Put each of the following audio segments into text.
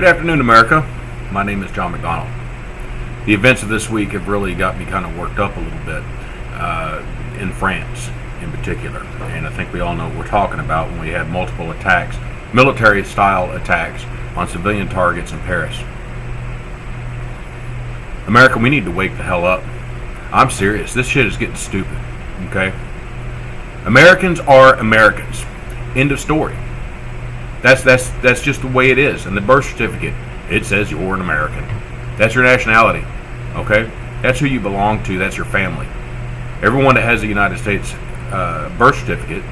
Good afternoon, America. My name is John McDonald. The events of this week have really got me kind of worked up a little bit, in France in particular. And I think we all know what we're talking about when we had multiple attacks, military-style attacks on civilian targets in Paris. America, we need to wake the hell up. I'm serious. This shit is getting stupid, okay? Americans are Americans. End of story. That's just the way it is. And the birth certificate, it says you're an American. That's your nationality, okay? That's who you belong to. That's your family. Everyone that has a United States birth certificate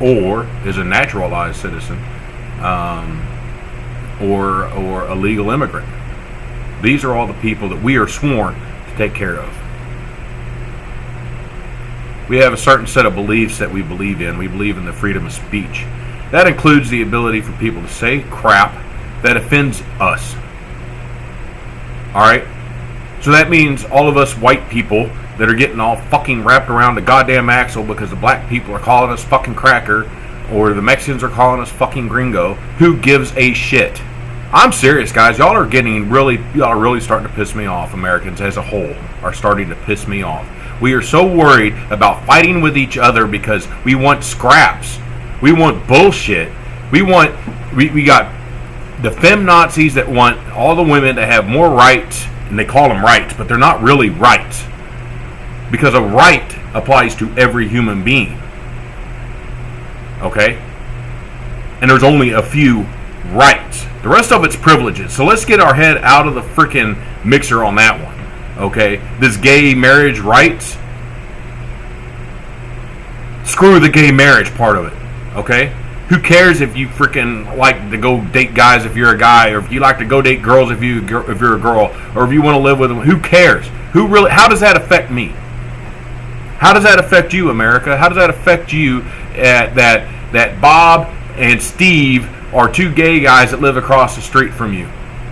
or is a naturalized citizen or a legal immigrant, these are all the people that we are sworn to take care of. We have a certain set of beliefs that we believe in. We believe in the freedom of speech. That includes the ability for people to say crap that offends us. Alright? So that means all of us white people that are getting all fucking wrapped around the goddamn axle because the black people are calling us fucking cracker or the Mexicans are calling us fucking gringo. Who gives a shit? I'm serious, guys. Y'all are really starting to piss me off. Americans as a whole are starting to piss me off. We are so worried about fighting with each other because we want scraps. We want bullshit. We got the feminazis that want all the women to have more rights, and they call them rights, but they're not really rights. Because a right applies to every human being. Okay? And there's only a few rights. The rest of it's privileges. So let's get our head out of the freaking mixer on that one. Okay? This gay marriage rights. Screw the gay marriage part of it. Okay? Who cares if you freaking like to go date guys if you're a guy, or if you like to go date girls if you're a girl, or if you want to live with them? Who cares? How does that affect me? How does that affect you, America? How does that affect you that Bob and Steve are two gay guys that live across the street from you?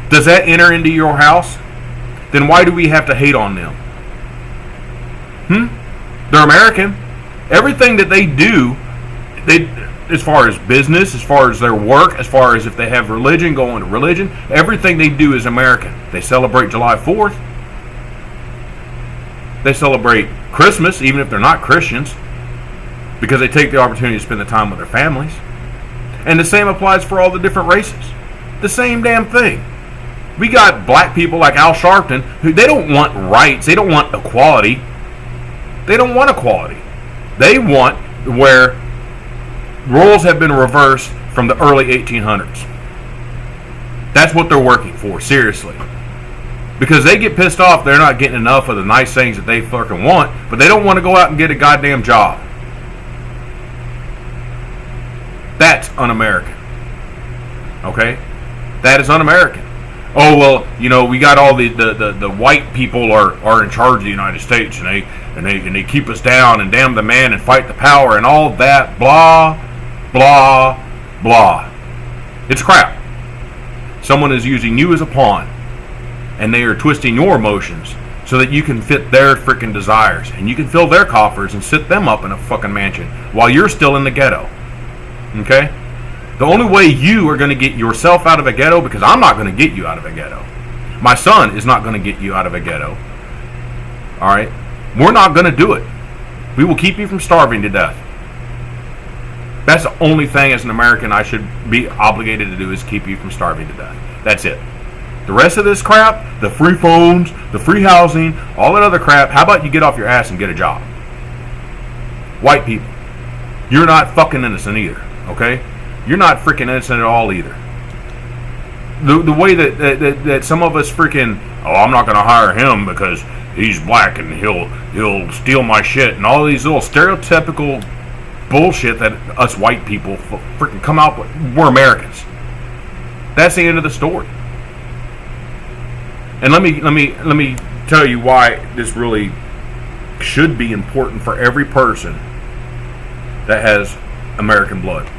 Does that enter into your house? Then why do we have to hate on them? They're American. Everything that they do, as far as business, as far as their work, as far as if they have religion, going to religion, everything they do is American. They celebrate July 4th. They celebrate Christmas, even if they're not Christians, because they take the opportunity to spend the time with their families. And the same applies for all the different races. The same damn thing. We got black people like Al Sharpton, who they don't want rights. They don't want equality. They don't want equality. They want where roles have been reversed from the early 1800s. That's what they're working for, seriously. Because they get pissed off they're not getting enough of the nice things that they fucking want, but they don't want to go out and get a goddamn job. That's un-American. Okay? That is un-American. Oh, well, we got all the white people are in charge of the United States, and they keep us down and damn the man and fight the power and all that blah blah blah. It's crap. Someone is using you as a pawn, and they are twisting your emotions so that you can fit their freaking desires, and you can fill their coffers and sit them up in a fucking mansion while you're still in the ghetto. Okay? The only way you are going to get yourself out of a ghetto, because I'm not going to get you out of a ghetto. My son is not going to get you out of a ghetto. Alright? We're not going to do it. We will keep you from starving to death. That's the only thing as an American I should be obligated to do, is keep you from starving to death. That's it. The rest of this crap, the free phones, the free housing, all that other crap, how about you get off your ass and get a job? White people, you're not fucking innocent either, okay? You're not freaking innocent at all either. The way that some of us freaking, I'm not going to hire him because he's black and he'll steal my shit, and all these little stereotypical bullshit that us white people freaking come out with. We're Americans. That's the end of the story. And let me tell you why this really should be important for every person that has American blood.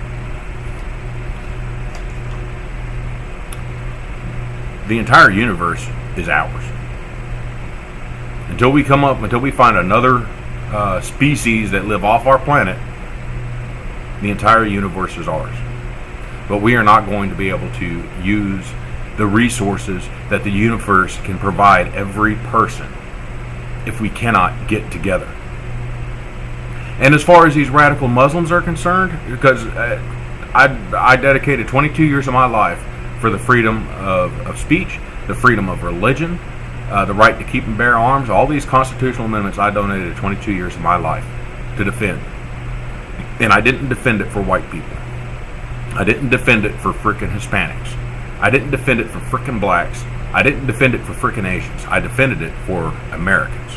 The entire universe is ours. Until we find another species that live off our planet, the entire universe is ours. But we are not going to be able to use the resources that the universe can provide every person if we cannot get together. And as far as these radical Muslims are concerned, because I dedicated 22 years of my life for the freedom of speech, the freedom of religion, the right to keep and bear arms, all these constitutional amendments I donated 22 years of my life to defend. And I didn't defend it for white people. I didn't defend it for frickin' Hispanics. I didn't defend it for frickin' blacks. I didn't defend it for frickin' Asians. I defended it for Americans.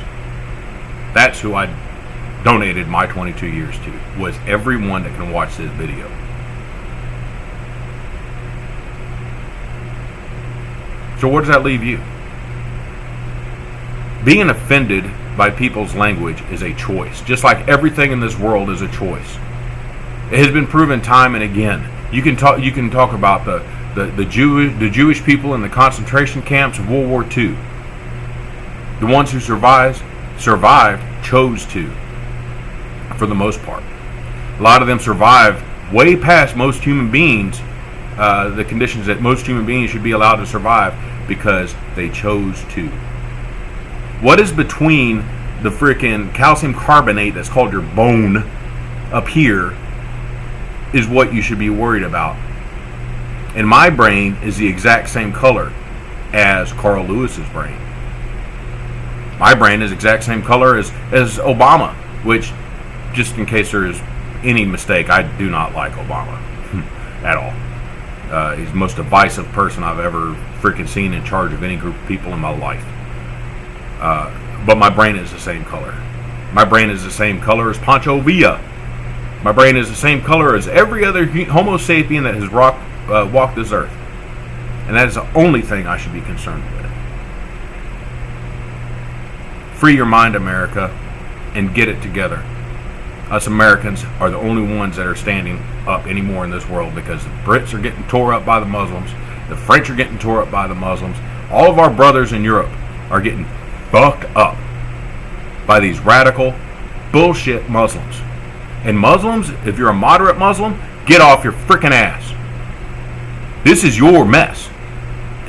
That's who I donated my 22 years to, was everyone that can watch this video. So where does that leave you? Being offended by people's language is a choice, just like everything in this world is a choice. It has been proven time and again. You can talk about the Jewish people in the concentration camps of World War II. The ones who survived chose to, for the most part. A lot of them survived way past most human beings, the conditions that most human beings should be allowed to survive, because they chose to. What is between the freaking calcium carbonate that's called your bone up here is what you should be worried about. And my brain is the exact same color as Carl Lewis's brain. My brain is the exact same color as Obama, which, just in case there is any mistake, I do not like Obama at all. He's the most divisive person I've ever freaking seen in charge of any group of people in my life. But my brain is the same color. My brain is the same color as Pancho Villa. My brain is the same color as every other Homo sapien that has walked this earth. And that is the only thing I should be concerned with. Free your mind, America, and get it together. Us Americans are the only ones that are standing up anymore in this world, because the Brits are getting tore up by the Muslims. The French are getting tore up by the Muslims. All of our brothers in Europe are getting fucked up by these radical bullshit Muslims. And Muslims, if you're a moderate Muslim, get off your freaking ass. This is your mess.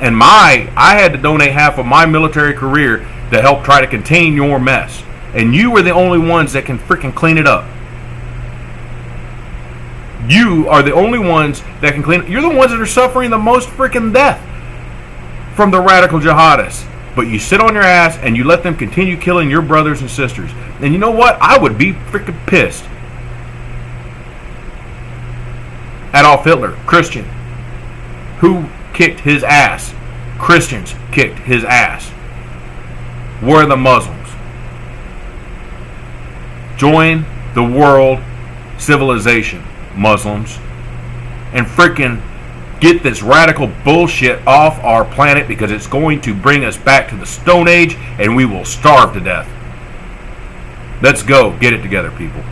And I had to donate half of my military career to help try to contain your mess. And you are the only ones that can freaking clean it up. You are the only ones that can clean it. You're the ones that are suffering the most freaking death from the radical jihadists. But you sit on your ass and you let them continue killing your brothers and sisters. And you know what? I would be freaking pissed. Adolf Hitler, Christian. Who kicked his ass? Christians kicked his ass. Where are the Muslims? Join the world civilization, Muslims, and freaking get this radical bullshit off our planet, because it's going to bring us back to the Stone Age and we will starve to death. Let's go. Get it together, people.